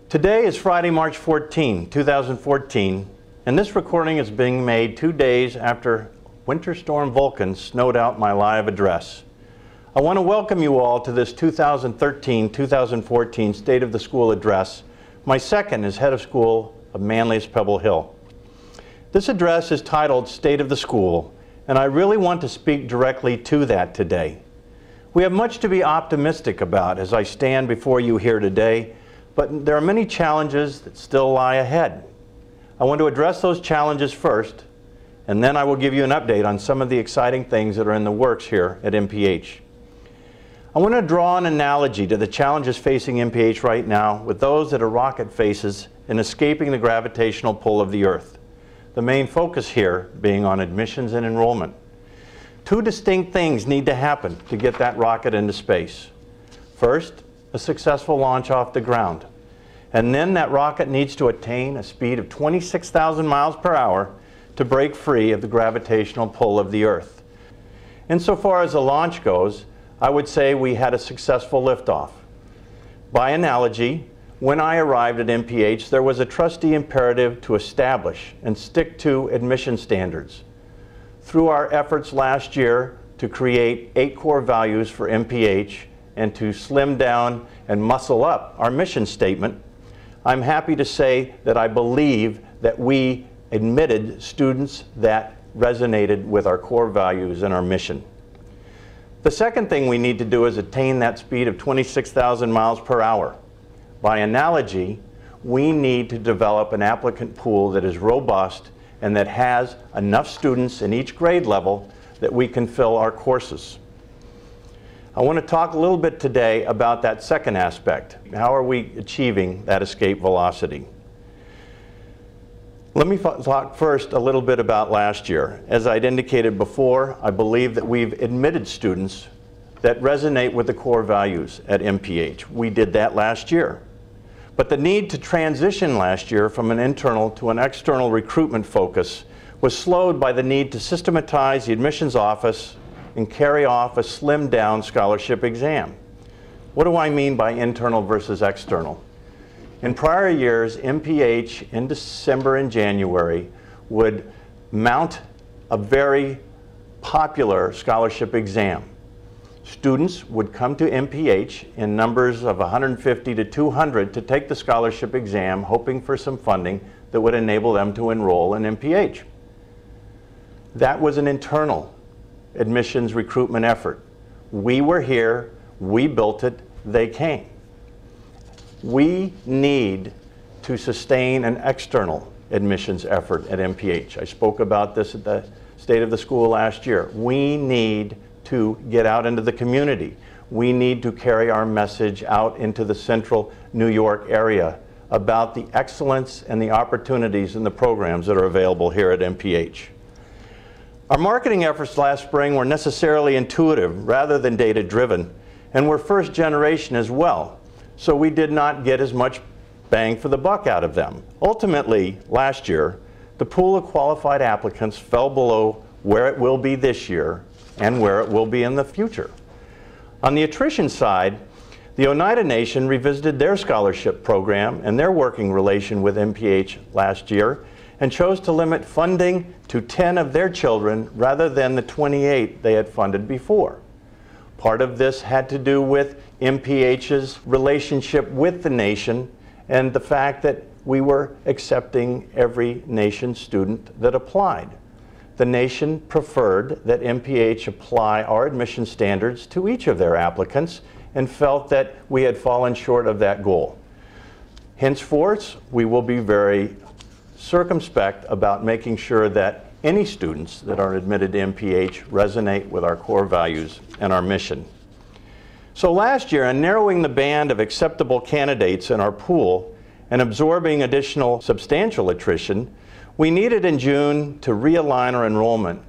Today is Friday, March 14, 2014, and this recording is being made 2 days after Winter Storm Vulcan snowed out my live address. I want to welcome you all to this 2013-2014 State of the School Address, my second as head of school of Manlius Pebble Hill. This address is titled State of the School, and I really want to speak directly to that today. We have much to be optimistic about as I stand before you here today, but there are many challenges that still lie ahead. I want to address those challenges first, and then I will give you an update on some of the exciting things that are in the works here at MPH. I want to draw an analogy to the challenges facing MPH right now with those that a rocket faces in escaping the gravitational pull of the Earth. The main focus here being on admissions and enrollment. Two distinct things need to happen to get that rocket into space. First, a successful launch off the ground. And then that rocket needs to attain a speed of 26,000 miles per hour to break free of the gravitational pull of the Earth. Insofar as the launch goes, I would say we had a successful liftoff. By analogy, when I arrived at MPH, there was a trustee imperative to establish and stick to admission standards. Through our efforts last year to create 8 core values for MPH and to slim down and muscle up our mission statement, I'm happy to say that I believe that we admitted students that resonated with our core values and our mission. The second thing we need to do is attain that speed of 26,000 miles per hour. By analogy, we need to develop an applicant pool that is robust and that has enough students in each grade level that we can fill our courses. I want to talk a little bit today about that second aspect. How are we achieving that escape velocity? Let me talk first a little bit about last year. As I'd indicated before, I believe that we've admitted students that resonate with the core values at MPH. We did that last year. But the need to transition last year from an internal to an external recruitment focus was slowed by the need to systematize the admissions office and carry off a slimmed down scholarship exam. What do I mean by internal versus external? In prior years, MPH in December and January would mount a very popular scholarship exam. Students would come to MPH in numbers of 150 to 200 to take the scholarship exam, hoping for some funding that would enable them to enroll in MPH. That was an internal admissions recruitment effort. We were here, we built it, they came. We need to sustain an external admissions effort at MPH. I spoke about this at the State of the School last year. We need to get out into the community. We need to carry our message out into the central New York area about the excellence and the opportunities and the programs that are available here at MPH. Our marketing efforts last spring were necessarily intuitive rather than data-driven, and were first generation as well, so we did not get as much bang for the buck out of them. Ultimately, last year, the pool of qualified applicants fell below where it will be this year and where it will be in the future. On the attrition side, the Oneida Nation revisited their scholarship program and their working relation with MPH last year and chose to limit funding to 10 of their children rather than the 28 they had funded before. Part of this had to do with MPH's relationship with the nation and the fact that we were accepting every nation student that applied. The nation preferred that MPH apply our admission standards to each of their applicants and felt that we had fallen short of that goal. Henceforth, we will be very circumspect about making sure that any students that are admitted to MPH resonate with our core values and our mission. So last year, in narrowing the band of acceptable candidates in our pool and absorbing additional substantial attrition, we needed in June to realign our enrollment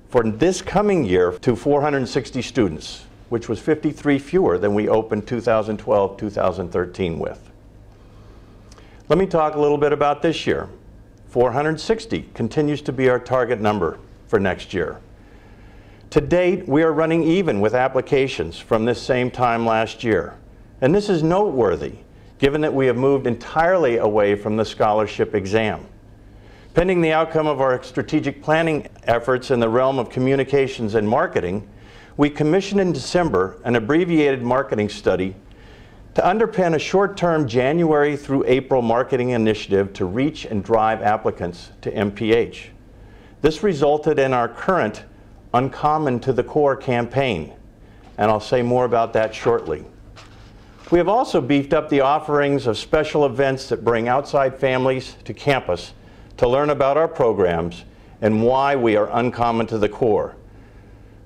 for this coming year to 460 students, which was 53 fewer than we opened 2012-2013 with. Let me talk a little bit about this year. 460 continues to be our target number for next year. To date, we are running even with applications from this same time last year. And this is noteworthy given that we have moved entirely away from the scholarship exam. Pending the outcome of our strategic planning efforts in the realm of communications and marketing, we commissioned in December an abbreviated marketing study to underpin a short-term January through April marketing initiative to reach and drive applicants to MPH. This resulted in our current Uncommon to the Core campaign, and I'll say more about that shortly. We have also beefed up the offerings of special events that bring outside families to campus to learn about our programs and why we are uncommon to the core.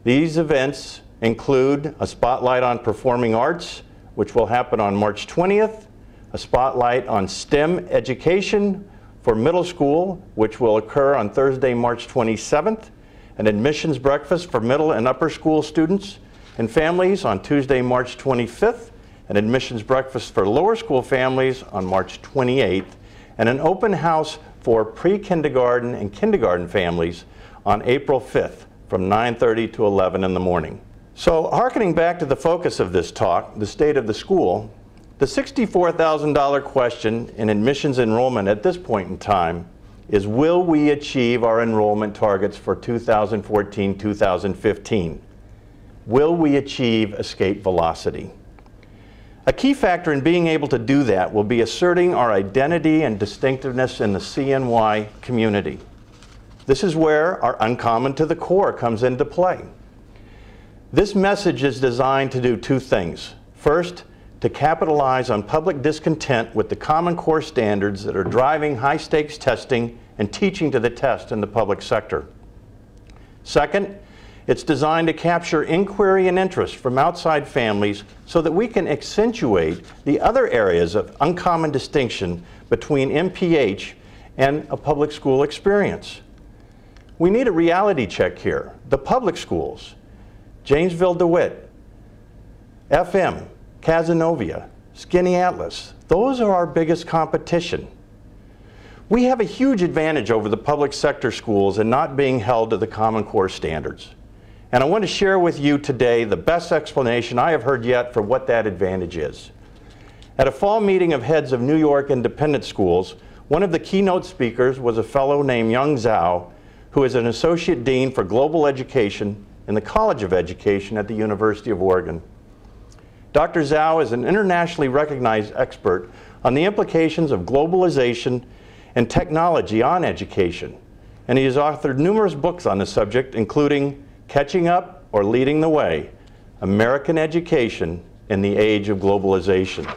These events include a spotlight on performing arts, which will happen on March 20th, a spotlight on STEM education for middle school, which will occur on Thursday, March 27th, an admissions breakfast for middle and upper school students and families on Tuesday, March 25th, an admissions breakfast for lower school families on March 28th, and an open house for pre-kindergarten and kindergarten families on April 5th from 9:30 to 11 in the morning. So, hearkening back to the focus of this talk, the state of the school, the $64,000 question in admissions enrollment at this point in time is, will we achieve our enrollment targets for 2014-2015? Will we achieve escape velocity? A key factor in being able to do that will be asserting our identity and distinctiveness in the CNY community. This is where our Uncommon to the Core comes into play. This message is designed to do two things. First, to capitalize on public discontent with the Common Core standards that are driving high-stakes testing and teaching to the test in the public sector. Second, it's designed to capture inquiry and interest from outside families so that we can accentuate the other areas of uncommon distinction between MPH and a public school experience. We need a reality check here. The public schools, Janesville DeWitt, FM, Cazenovia, Skaneateles, those are our biggest competition. We have a huge advantage over the public sector schools in not being held to the Common Core standards. And I want to share with you today the best explanation I have heard yet for what that advantage is. At a fall meeting of heads of New York independent schools, one of the keynote speakers was a fellow named Young Zhao, who is an associate dean for global education in the College of Education at the University of Oregon. Dr. Zhao is an internationally recognized expert on the implications of globalization and technology on education, and he has authored numerous books on the subject, including Catching Up or Leading the Way, American Education in the Age of Globalization.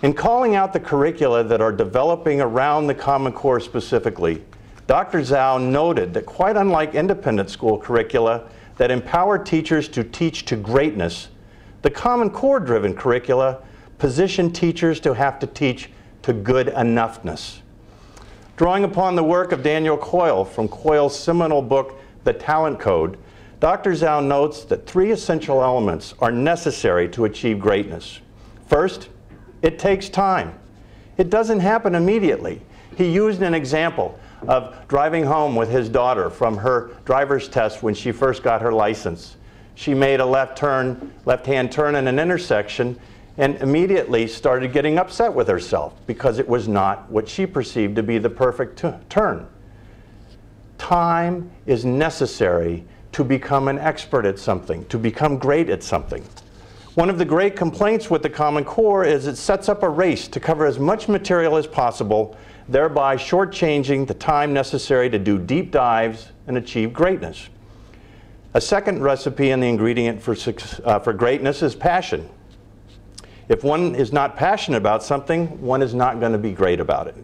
In calling out the curricula that are developing around the Common Core specifically, Dr. Zhao noted that quite unlike independent school curricula that empower teachers to teach to greatness, the Common Core-driven curricula position teachers to have to teach to good enoughness. Drawing upon the work of Daniel Coyle from Coyle's seminal book, The Talent Code, Dr. Zhao notes that three essential elements are necessary to achieve greatness. First, it takes time. It doesn't happen immediately. He used an example of driving home with his daughter from her driver's test when she first got her license. She made a left-hand turn in an intersection and immediately started getting upset with herself because it was not what she perceived to be the perfect turn. Time is necessary to become an expert at something, to become great at something. One of the great complaints with the Common Core is it sets up a race to cover as much material as possible, thereby shortchanging the time necessary to do deep dives and achieve greatness. A second recipe and the ingredient for greatness is passion. If one is not passionate about something, one is not going to be great about it.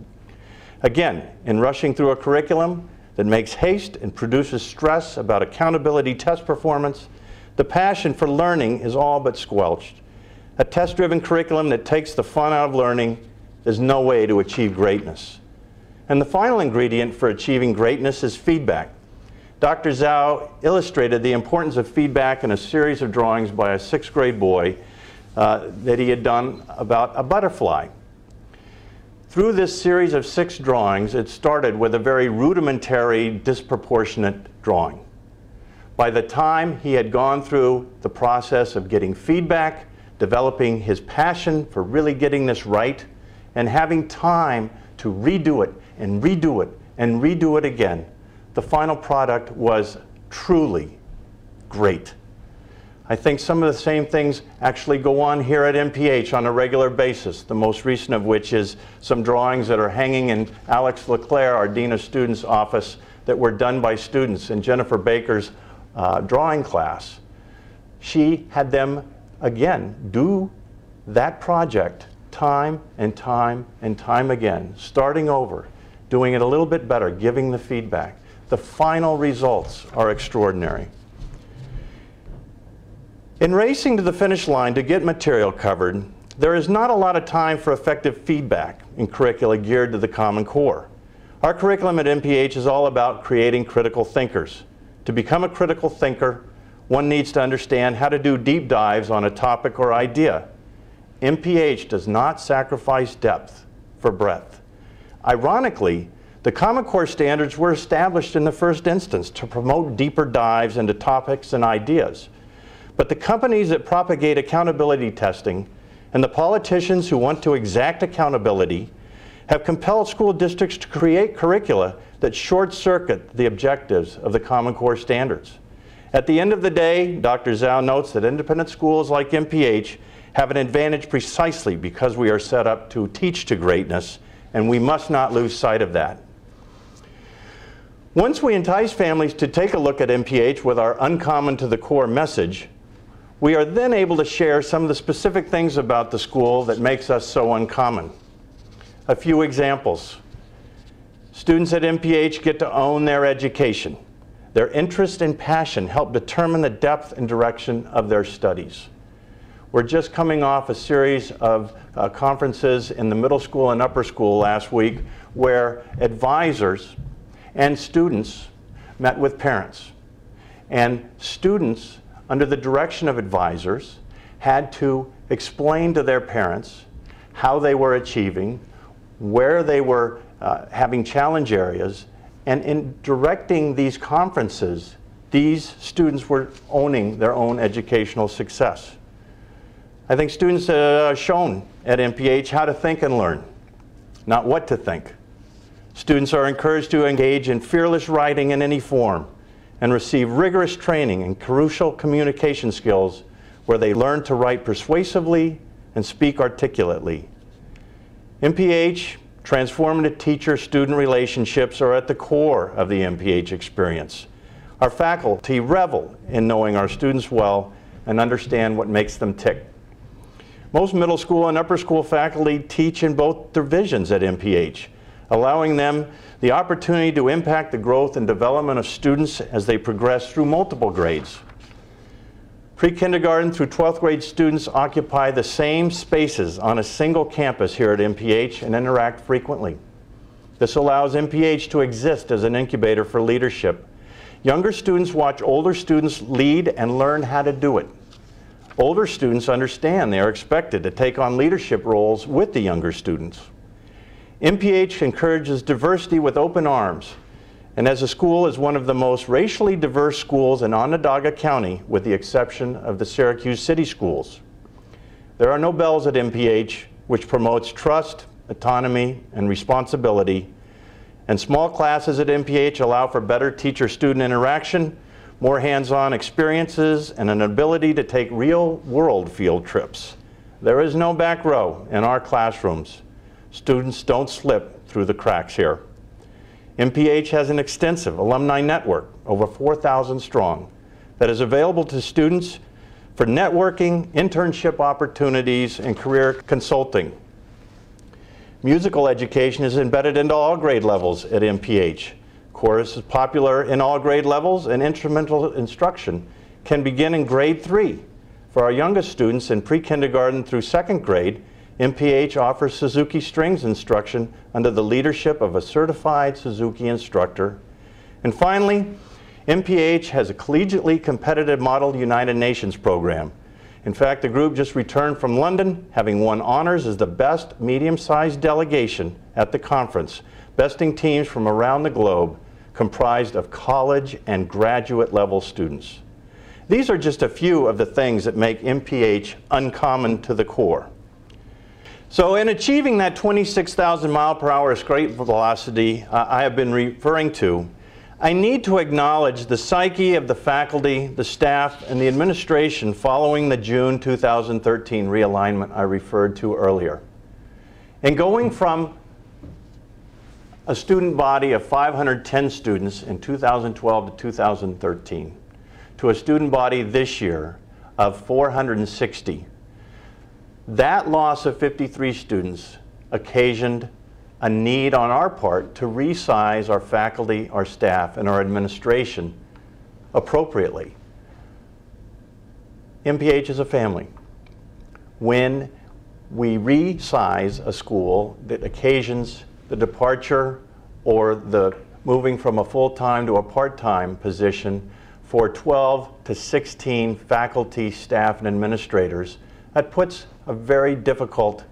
Again, in rushing through a curriculum that makes haste and produces stress about accountability test performance, the passion for learning is all but squelched. A test-driven curriculum that takes the fun out of learning is no way to achieve greatness. And the final ingredient for achieving greatness is feedback. Dr. Zhao illustrated the importance of feedback in a series of drawings by a 6th grade boy that he had done about a butterfly. Through this series of 6 drawings, it started with a very rudimentary, disproportionate drawing. By the time he had gone through the process of getting feedback, developing his passion for really getting this right, and having time to redo it and redo it and redo it again, the final product was truly great. I think some of the same things actually go on here at MPH on a regular basis, the most recent of which is some drawings that are hanging in Alex Leclerc, our Dean of Students' office, that were done by students in Jennifer Baker's drawing class. She had them, again, do that project time and time and time again, starting over, doing it a little bit better, giving the feedback. The final results are extraordinary. In racing to the finish line to get material covered, there is not a lot of time for effective feedback in curricula geared to the Common Core. Our curriculum at MPH is all about creating critical thinkers. To become a critical thinker, one needs to understand how to do deep dives on a topic or idea. MPH does not sacrifice depth for breadth. Ironically, the Common Core standards were established in the first instance to promote deeper dives into topics and ideas. But the companies that propagate accountability testing and the politicians who want to exact accountability have compelled school districts to create curricula that short-circuit the objectives of the Common Core standards. At the end of the day, Dr. Zhao notes that independent schools like MPH have an advantage precisely because we are set up to teach to greatness, and we must not lose sight of that. Once we entice families to take a look at MPH with our Uncommon to the Core message, we are then able to share some of the specific things about the school that makes us so uncommon. A few examples. Students at MPH get to own their education. Their interest and passion help determine the depth and direction of their studies. We're just coming off a series of conferences in the middle school and upper school last week where advisors and students met with parents. And students, under the direction of advisors, had to explain to their parents how they were achieving, where they were having challenge areas, and in directing these conferences, these students were owning their own educational success. I think students are shown at MPH how to think and learn, not what to think. Students are encouraged to engage in fearless writing in any form and receive rigorous training in crucial communication skills where they learn to write persuasively and speak articulately. MPH transformative teacher-student relationships are at the core of the MPH experience. Our faculty revel in knowing our students well and understand what makes them tick. Most middle school and upper school faculty teach in both divisions at MPH, allowing them the opportunity to impact the growth and development of students as they progress through multiple grades. Pre-kindergarten through 12th grade students occupy the same spaces on a single campus here at MPH and interact frequently. This allows MPH to exist as an incubator for leadership. Younger students watch older students lead and learn how to do it. Older students understand they are expected to take on leadership roles with the younger students. MPH encourages diversity with open arms, and as a school is one of the most racially diverse schools in Onondaga County, with the exception of the Syracuse City Schools. There are no bells at MPH, which promotes trust, autonomy, and responsibility, and small classes at MPH allow for better teacher-student interaction, more hands-on experiences, and an ability to take real-world field trips. There is no back row in our classrooms. Students don't slip through the cracks here. MPH has an extensive alumni network, over 4,000 strong, that is available to students for networking, internship opportunities, and career consulting. Musical education is embedded into all grade levels at MPH. Chorus is popular in all grade levels, and instrumental instruction can begin in grade 3. For our youngest students in pre-kindergarten through 2nd grade, MPH offers Suzuki strings instruction under the leadership of a certified Suzuki instructor. And finally, MPH has a collegiately competitive Model United Nations program. In fact, the group just returned from London, having won honors as the best medium-sized delegation at the conference, besting teams from around the globe comprised of college and graduate level students. These are just a few of the things that make MPH uncommon to the core. So in achieving that 26,000 mile per hour escape velocity I have been referring to, I need to acknowledge the psyche of the faculty, the staff, and the administration following the June 2013 realignment I referred to earlier. And going from a student body of 510 students in 2012 to 2013 to a student body this year of 460, that loss of 53 students occasioned a need on our part to resize our faculty, our staff, and our administration appropriately. MPH is a family. When we resize a school that occasions the departure or the moving from a full-time to a part-time position for 12 to 16 faculty, staff, and administrators, that puts a very difficult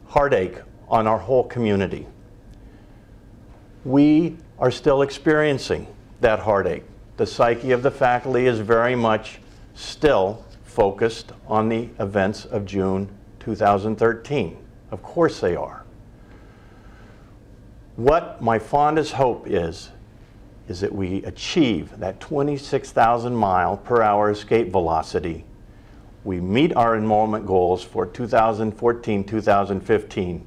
heartache on our whole community. We are still experiencing that heartache. The psyche of the faculty is very much still focused on the events of June 2013. Of course they are. What my fondest hope is that we achieve that 26,000 mile per hour escape velocity. We meet our enrollment goals for 2014-2015,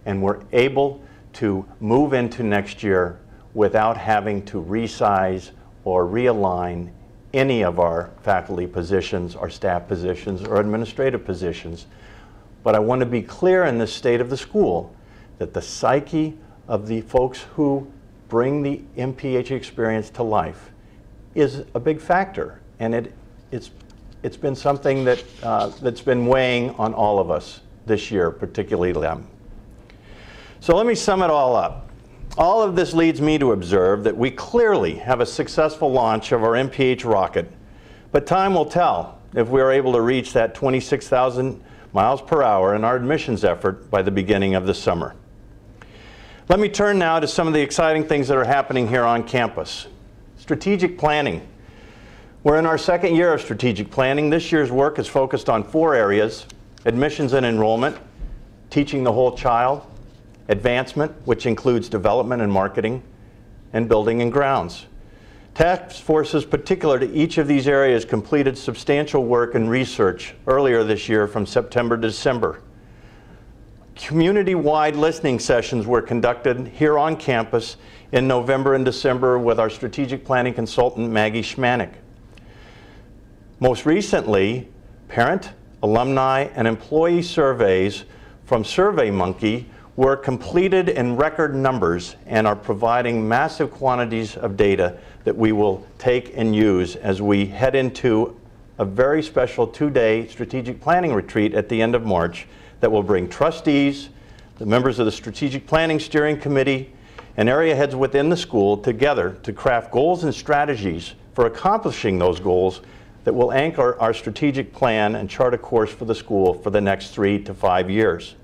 and we're able to move into next year without having to resize or realign any of our faculty positions, our staff positions, or administrative positions. But I want to be clear in this state of the school that the psyche of the folks who bring the MPH experience to life is a big factor, and it's been something that, that's been weighing on all of us this year, particularly them. So let me sum it all up. All of this leads me to observe that we clearly have a successful launch of our MPH rocket, but time will tell if we are able to reach that 26,000 miles per hour in our admissions effort by the beginning of the summer. Let me turn now to some of the exciting things that are happening here on campus. Strategic planning. We're in our second year of strategic planning. This year's work is focused on 4 areas: admissions and enrollment, teaching the whole child, advancement, which includes development and marketing, and building and grounds. Task forces particular to each of these areas completed substantial work and research earlier this year from September to December. Community-wide listening sessions were conducted here on campus in November and December with our strategic planning consultant, Maggie Schmanik. Most recently, parent, alumni, and employee surveys from SurveyMonkey were completed in record numbers and are providing massive quantities of data that we will take and use as we head into a very special 2-day strategic planning retreat at the end of March that will bring trustees, the members of the Strategic Planning Steering Committee, and area heads within the school together to craft goals and strategies for accomplishing those goals that will anchor our strategic plan and chart a course for the school for the next 3 to 5 years.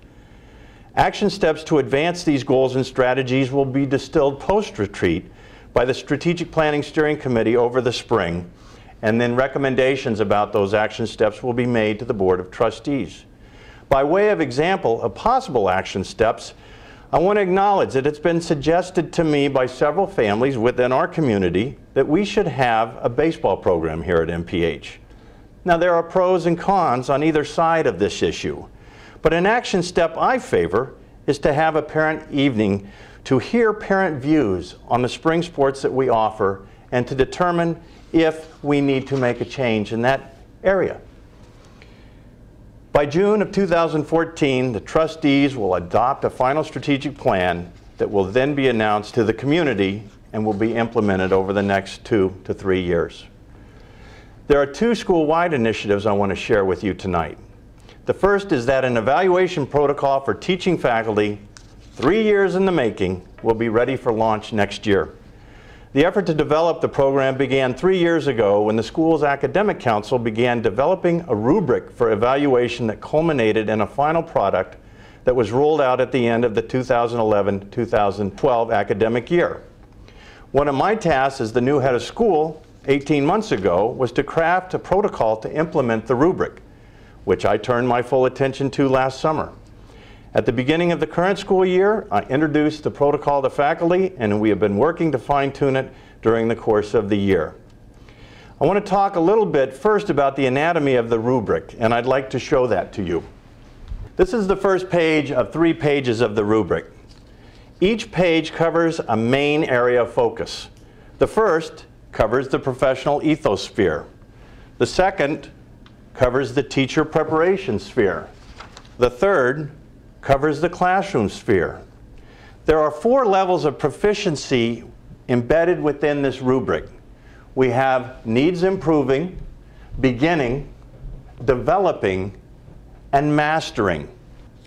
Action steps to advance these goals and strategies will be distilled post-retreat by the Strategic Planning Steering Committee over the spring, and then recommendations about those action steps will be made to the Board of Trustees. By way of example of possible action steps, I want to acknowledge that it's been suggested to me by several families within our community that we should have a baseball program here at MPH. Now, there are pros and cons on either side of this issue, but an action step I favor is to have a parent evening to hear parent views on the spring sports that we offer and to determine if we need to make a change in that area. By June of 2014, the trustees will adopt a final strategic plan that will then be announced to the community and will be implemented over the next 2 to 3 years. There are 2 school-wide initiatives I want to share with you tonight. The first is that an evaluation protocol for teaching faculty, 3 years in the making, will be ready for launch next year. The effort to develop the program began 3 years ago when the school's academic council began developing a rubric for evaluation that culminated in a final product that was rolled out at the end of the 2011-2012 academic year. One of my tasks as the new head of school 18 months ago was to craft a protocol to implement the rubric, which I turned my full attention to last summer. At the beginning of the current school year, I introduced the protocol to faculty, and we have been working to fine-tune it during the course of the year. I want to talk a little bit first about the anatomy of the rubric, and I'd like to show that to you. This is the first page of 3 pages of the rubric. Each page covers a main area of focus. The first covers the professional ethos sphere. The second covers the teacher preparation sphere. The third covers the classroom sphere. There are 4 levels of proficiency embedded within this rubric. We have needs improving, beginning, developing, and mastering.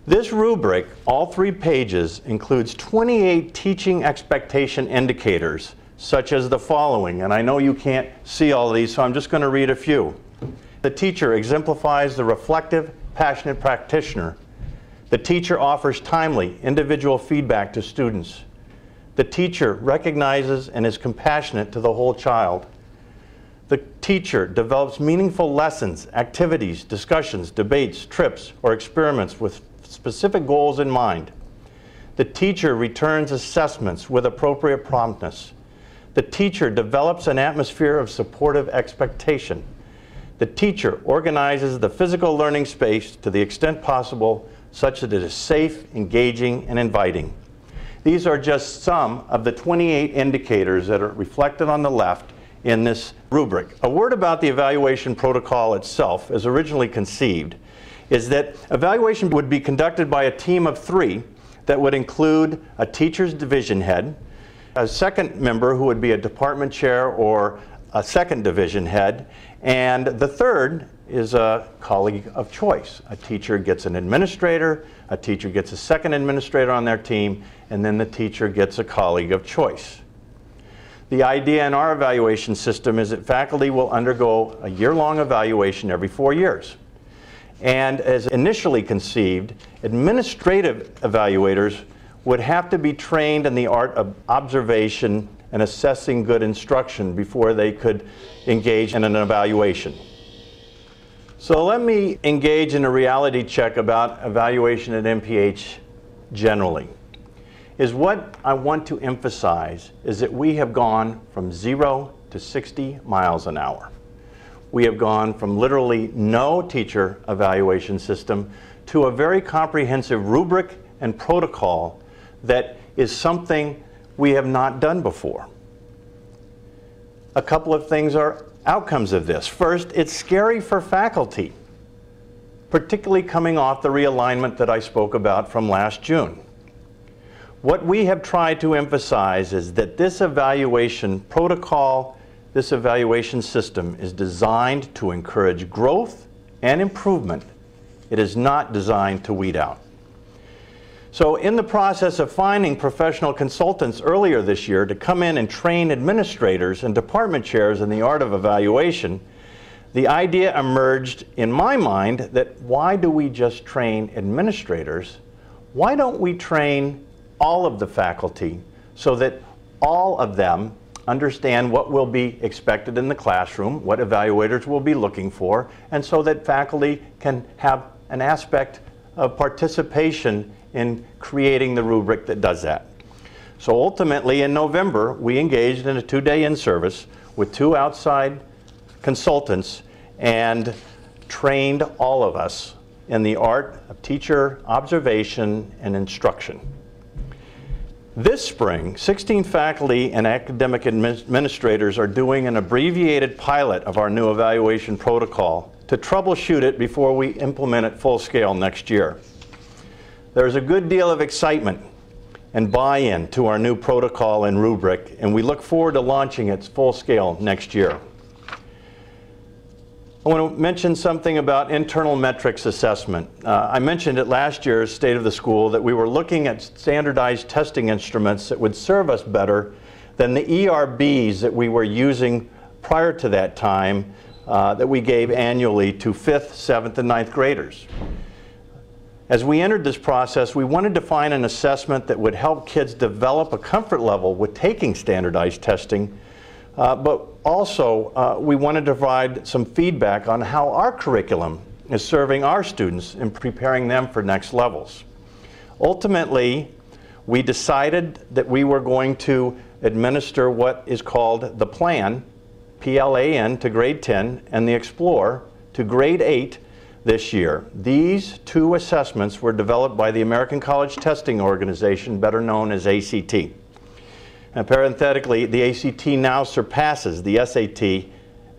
This rubric, all 3 pages, includes 28 teaching expectation indicators, such as the following, and I know you can't see all of these, so I'm just going to read a few. The teacher exemplifies the reflective, passionate practitioner. The teacher offers timely, individual feedback to students. The teacher recognizes and is compassionate to the whole child. The teacher develops meaningful lessons, activities, discussions, debates, trips, or experiments with specific goals in mind. The teacher returns assessments with appropriate promptness. The teacher develops an atmosphere of supportive expectation. The teacher organizes the physical learning space to the extent possible such that it is safe, engaging, and inviting. These are just some of the 28 indicators that are reflected on the left in this rubric. A word about the evaluation protocol itself, as originally conceived, is that evaluation would be conducted by a team of 3 that would include a teacher's division head, a second member who would be a department chair or a second division head, and the third is a colleague of choice. A teacher gets an administrator, a teacher gets a second administrator on their team, and then the teacher gets a colleague of choice. The idea in our evaluation system is that faculty will undergo a year-long evaluation every 4 years. And as initially conceived, administrative evaluators would have to be trained in the art of observation and assessing good instruction before they could engage in an evaluation. So let me engage in a reality check about evaluation at MPH generally. What I want to emphasize is that we have gone from 0 to 60 miles an hour. We have gone from literally no teacher evaluation system to a very comprehensive rubric and protocol that is something we have not done before. A couple of things are outcomes of this. First, it's scary for faculty, particularly coming off the realignment that I spoke about from last June. What we have tried to emphasize is that this evaluation protocol, this evaluation system is designed to encourage growth and improvement. It is not designed to weed out. So in the process of finding professional consultants earlier this year to come in and train administrators and department chairs in the art of evaluation, the idea emerged in my mind that why do we just train administrators? Why don't we train all of the faculty so that all of them understand what will be expected in the classroom, what evaluators will be looking for, and so that faculty can have an aspect of participation in creating the rubric that does that. So ultimately in November we engaged in a 2-day in-service with 2 outside consultants and trained all of us in the art of teacher observation and instruction. This spring, 16 faculty and academic administrators are doing an abbreviated pilot of our new evaluation protocol to troubleshoot it before we implement it full scale next year. There's a good deal of excitement and buy-in to our new protocol and rubric, and we look forward to launching it full scale next year. I want to mention something about internal metrics assessment. I mentioned at last year's State of the School that we were looking at standardized testing instruments that would serve us better than the ERBs that we were using prior to that time that we gave annually to 5th, 7th, and 9th graders. As we entered this process, we wanted to find an assessment that would help kids develop a comfort level with taking standardized testing, but also we wanted to provide some feedback on how our curriculum is serving our students and preparing them for next levels. Ultimately, we decided that we were going to administer what is called the Plan, PLAN, to grade 10, and the Explore to grade 8 this year. These two assessments were developed by the American College Testing Organization, better known as ACT. And parenthetically, the ACT now surpasses the SAT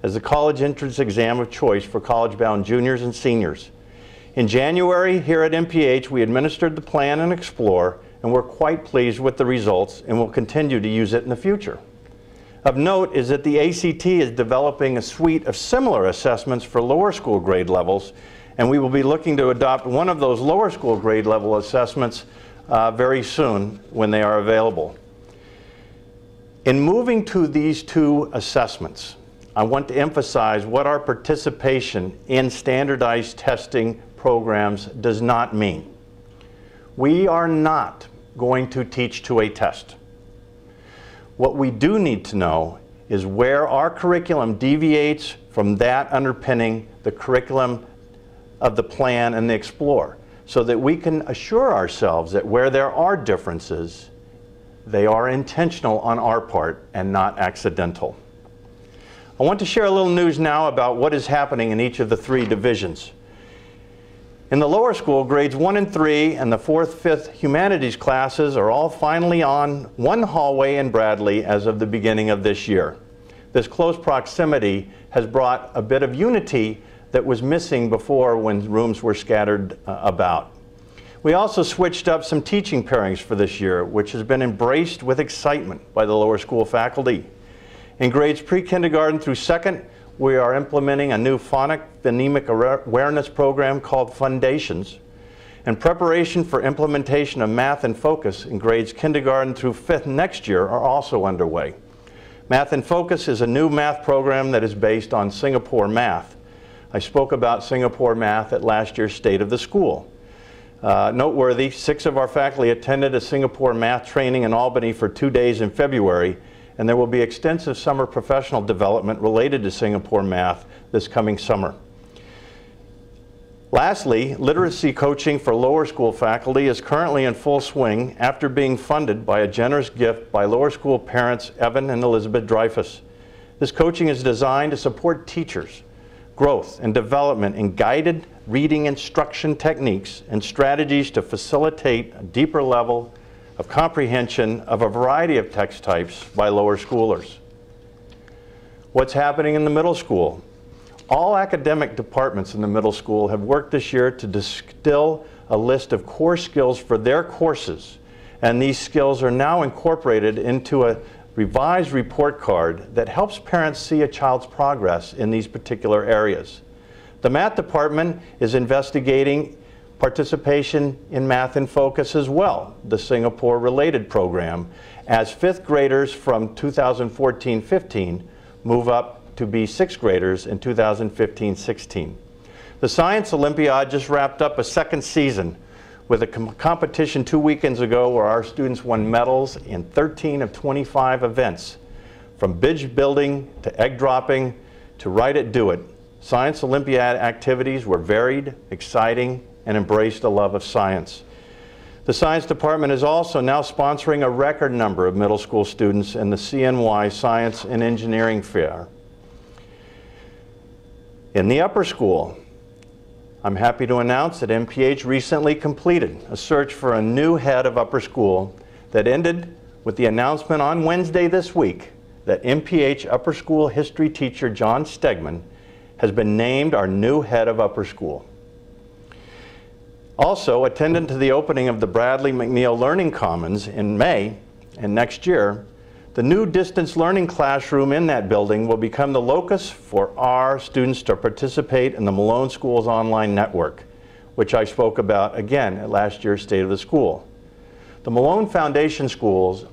as the college entrance exam of choice for college-bound juniors and seniors. In January, here at MPH, we administered the Plan and Explore, and we're quite pleased with the results and will continue to use it in the future. Of note is that the ACT is developing a suite of similar assessments for lower school grade levels, and we will be looking to adopt one of those lower school grade level assessments very soon when they are available. In moving to these two assessments, I want to emphasize what our participation in standardized testing programs does not mean. We are not going to teach to a test. What we do need to know is where our curriculum deviates from that underpinning the curriculum of the Plan and the Explore, so that we can assure ourselves that where there are differences, they are intentional on our part and not accidental. I want to share a little news now about what is happening in each of the three divisions. In the lower school, grades 1 and 3 and the 4th, 5th humanities classes are all finally on one hallway in Bradley as of the beginning of this year. This close proximity has brought a bit of unity that was missing before when rooms were scattered about. We also switched up some teaching pairings for this year, which has been embraced with excitement by the lower school faculty. In grades pre-kindergarten through 2nd, we are implementing a new phonemic awareness program called Fundations, and preparation for implementation of Math in Focus in grades kindergarten through 5th next year are also underway. Math in Focus is a new math program that is based on Singapore math. I spoke about Singapore math at last year's State of the School. Noteworthy, 6 of our faculty attended a Singapore math training in Albany for 2 days in February, and there will be extensive summer professional development related to Singapore math this coming summer. Lastly, literacy coaching for lower school faculty is currently in full swing after being funded by a generous gift by lower school parents Evan and Elizabeth Dreyfus. This coaching is designed to support teachers' growth and development in guided reading instruction techniques and strategies to facilitate a deeper level of comprehension of a variety of text types by lower schoolers. What's happening in the middle school? All academic departments in the middle school have worked this year to distill a list of core skills for their courses, and these skills are now incorporated into a revised report card that helps parents see a child's progress in these particular areas. The math department is investigating participation in Math in Focus as well, the Singapore-related program, as 5th graders from 2014-15 move up to be 6th graders in 2015-16. The Science Olympiad just wrapped up a 2nd season with a competition 2 weekends ago where our students won medals in 13 of 25 events, from bridge building to egg dropping to Write It, Do It. Science Olympiad activities were varied, exciting, and embraced a love of science. The science department is also now sponsoring a record number of middle school students in the CNY Science and Engineering Fair. In the upper school, I'm happy to announce that MPH recently completed a search for a new head of upper school that ended with the announcement on Wednesday this week that MPH upper school history teacher John Stegman has been named our new head of upper school. Also, attendant to the opening of the Bradley McNeil Learning Commons in May and next year, the new distance learning classroom in that building will become the locus for our students to participate in the Malone Schools online network, which I spoke about again at last year's State of the School. The Malone Foundation Schools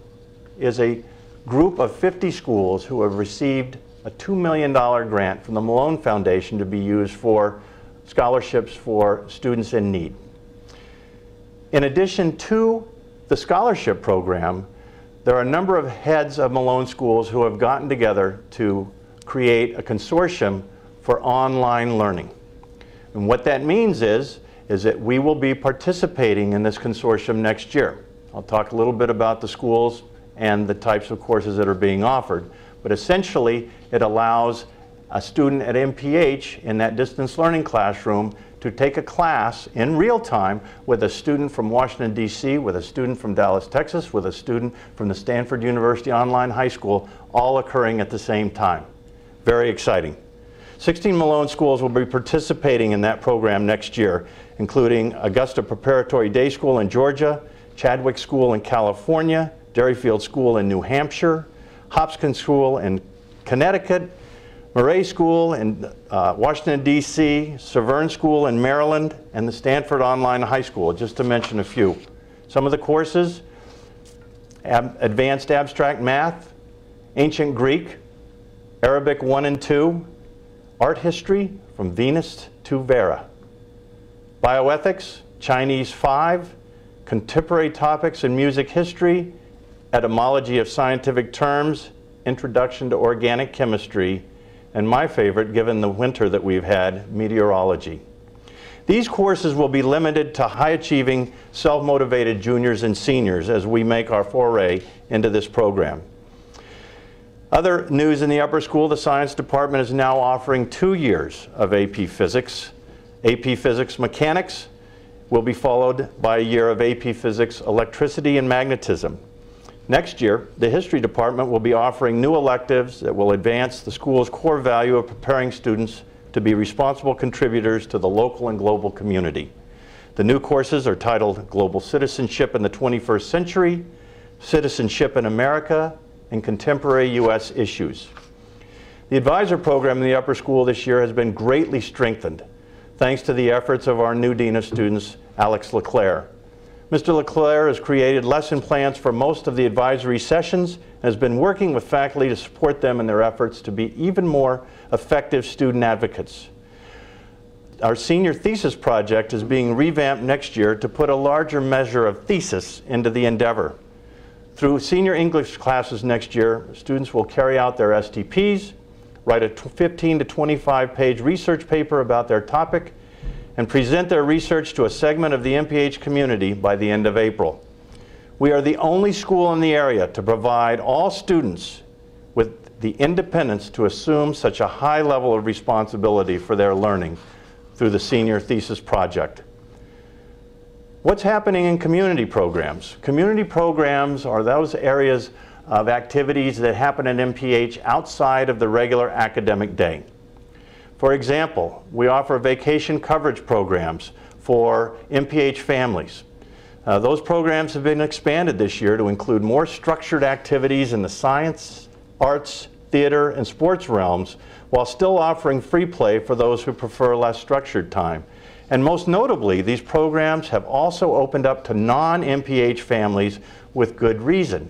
is a group of 50 schools who have received a $2 million grant from the Malone Foundation to be used for scholarships for students in need. In addition to the scholarship program, There are a number of heads of Malone schools who have gotten together to create a consortium for online learning. And what that means is that we will be participating in this consortium next year. I'll talk a little bit about the schools and the types of courses that are being offered, but essentially it allows a student at MPH in that distance learning classroom to take a class in real time with a student from Washington, D.C., with a student from Dallas, Texas, with a student from the Stanford University Online High School, all occurring at the same time. Very exciting. 16 Malone schools will be participating in that program next year, including Augusta Preparatory Day School in Georgia, Chadwick School in California, Derryfield School in New Hampshire, Hopkins School in Connecticut, Murray School in Washington, D.C., Severn School in Maryland, and the Stanford Online High School, just to mention a few. Some of the courses: Advanced Abstract Math, Ancient Greek, Arabic 1 and 2, Art History from Venus to Vera, Bioethics, Chinese 5, Contemporary Topics in Music History, Etymology of Scientific Terms, Introduction to Organic Chemistry, and my favorite, given the winter that we've had, Meteorology. These courses will be limited to high-achieving, self-motivated juniors and seniors as we make our foray into this program. Other news in the upper school: the science department is now offering 2 years of AP Physics. AP Physics Mechanics will be followed by a year of AP Physics Electricity and Magnetism. Next year, the history department will be offering new electives that will advance the school's core value of preparing students to be responsible contributors to the local and global community. The new courses are titled Global Citizenship in the 21st Century, Citizenship in America, and Contemporary U.S. Issues. The advisor program in the upper school this year has been greatly strengthened, thanks to the efforts of our new Dean of Students, Alex LeClaire. Mr. LeClaire has created lesson plans for most of the advisory sessions and has been working with faculty to support them in their efforts to be even more effective student advocates. Our senior thesis project is being revamped next year to put a larger measure of thesis into the endeavor. Through senior English classes next year, students will carry out their STPs, write a 15 to 25 page research paper about their topic, and present their research to a segment of the MPH community by the end of April. We are the only school in the area to provide all students with the independence to assume such a high level of responsibility for their learning through the senior thesis project. What's happening in community programs? Community programs are those areas of activities that happen at MPH outside of the regular academic day. For example, we offer vacation coverage programs for MPH families. Those programs have been expanded this year to include more structured activities in the science, arts, theater, and sports realms, while still offering free play for those who prefer less structured time. And most notably, these programs have also opened up to non-MPH families with good reason.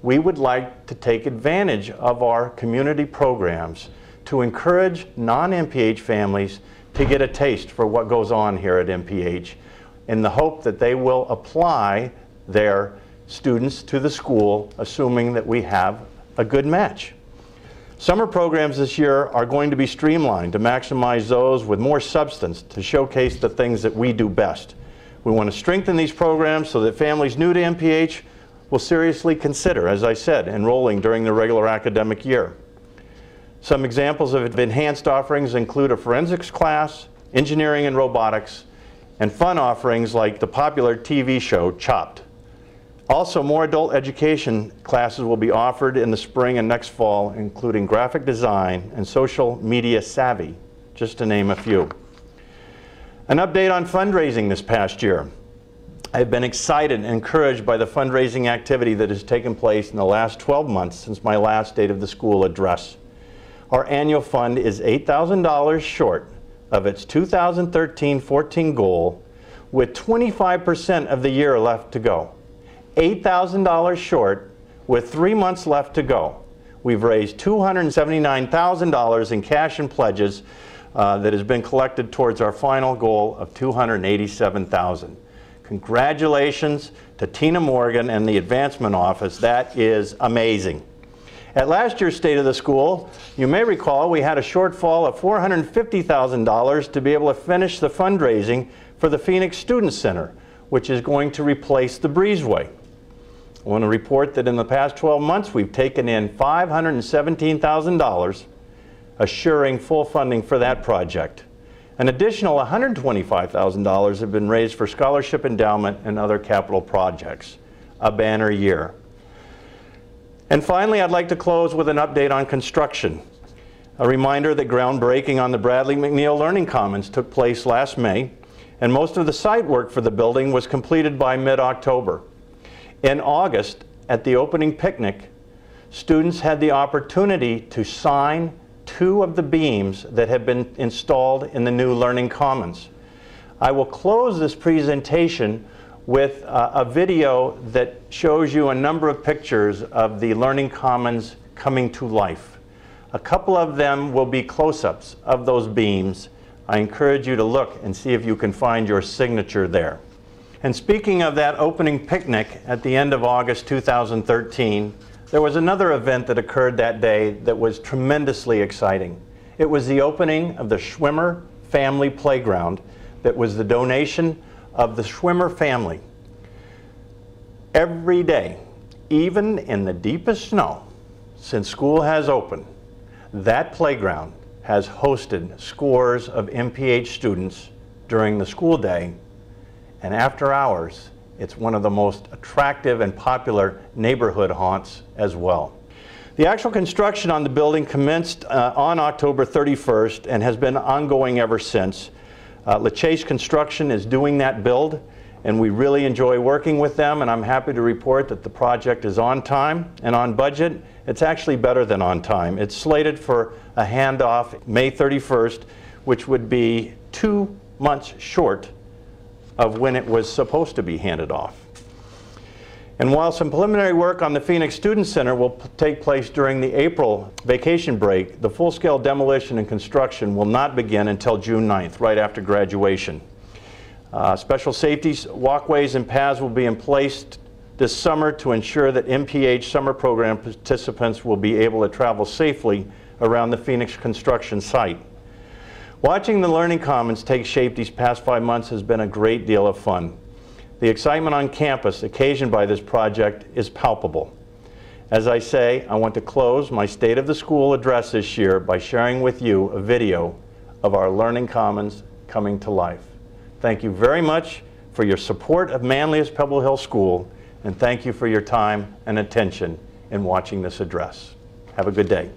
We would like to take advantage of our community programs to encourage non-MPH families to get a taste for what goes on here at MPH, in the hope that they will apply their students to the school, assuming that we have a good match. Summer programs this year are going to be streamlined to maximize those with more substance to showcase the things that we do best. We want to strengthen these programs so that families new to MPH will seriously consider, as I said, enrolling during the regular academic year. Some examples of enhanced offerings include a forensics class, engineering and robotics, and fun offerings like the popular TV show Chopped. Also, more adult education classes will be offered in the spring and next fall, including graphic design and social media savvy, just to name a few. An update on fundraising this past year. I've been excited and encouraged by the fundraising activity that has taken place in the last 12 months since my last State of the School address. Our annual fund is $8,000 short of its 2013-14 goal, with 25% of the year left to go. $8,000 short with 3 months left to go. We've raised $279,000 in cash and pledges that has been collected towards our final goal of $287,000. Congratulations to Tina Morgan and the Advancement Office. That is amazing. At last year's State of the School, you may recall we had a shortfall of $450,000 to be able to finish the fundraising for the Phoenix Student Center, which is going to replace the breezeway. I want to report that in the past 12 months we've taken in $517,000, assuring full funding for that project. An additional $125,000 have been raised for scholarship endowment and other capital projects. A banner year. And finally, I'd like to close with an update on construction. A reminder that groundbreaking on the Bradley McNeil Learning Commons took place last May, and most of the site work for the building was completed by mid-October. In August, at the opening picnic, students had the opportunity to sign 2 of the beams that have been installed in the new Learning Commons. I will close this presentation with a video that shows you a number of pictures of the Learning Commons coming to life. A couple of them will be close-ups of those beams. I encourage you to look and see if you can find your signature there. And speaking of that opening picnic at the end of August 2013, there was another event that occurred that day that was tremendously exciting. It was the opening of the Schwimmer Family Playground that was the donation of the Schwimmer family. Every day, even in the deepest snow, since school has opened, that playground has hosted scores of MPH students during the school day, and after hours, it's one of the most attractive and popular neighborhood haunts as well. The actual construction on the building commenced on October 31st and has been ongoing ever since. LaChase Construction is doing that build, and we really enjoy working with them, and I'm happy to report that the project is on time and on budget. It's actually better than on time. It's slated for a handoff May 31st, which would be 2 months short of when it was supposed to be handed off. And while some preliminary work on the Phoenix Student Center will take place during the April vacation break, the full-scale demolition and construction will not begin until June 9th, right after graduation. Special safety walkways and paths will be in place this summer to ensure that MPH summer program participants will be able to travel safely around the Phoenix construction site. Watching the Learning Commons take shape these past 5 months has been a great deal of fun. The excitement on campus occasioned by this project is palpable. As I say, I want to close my State of the School address this year by sharing with you a video of our Learning Commons coming to life. Thank you very much for your support of Manlius Pebble Hill School, and thank you for your time and attention in watching this address. Have a good day.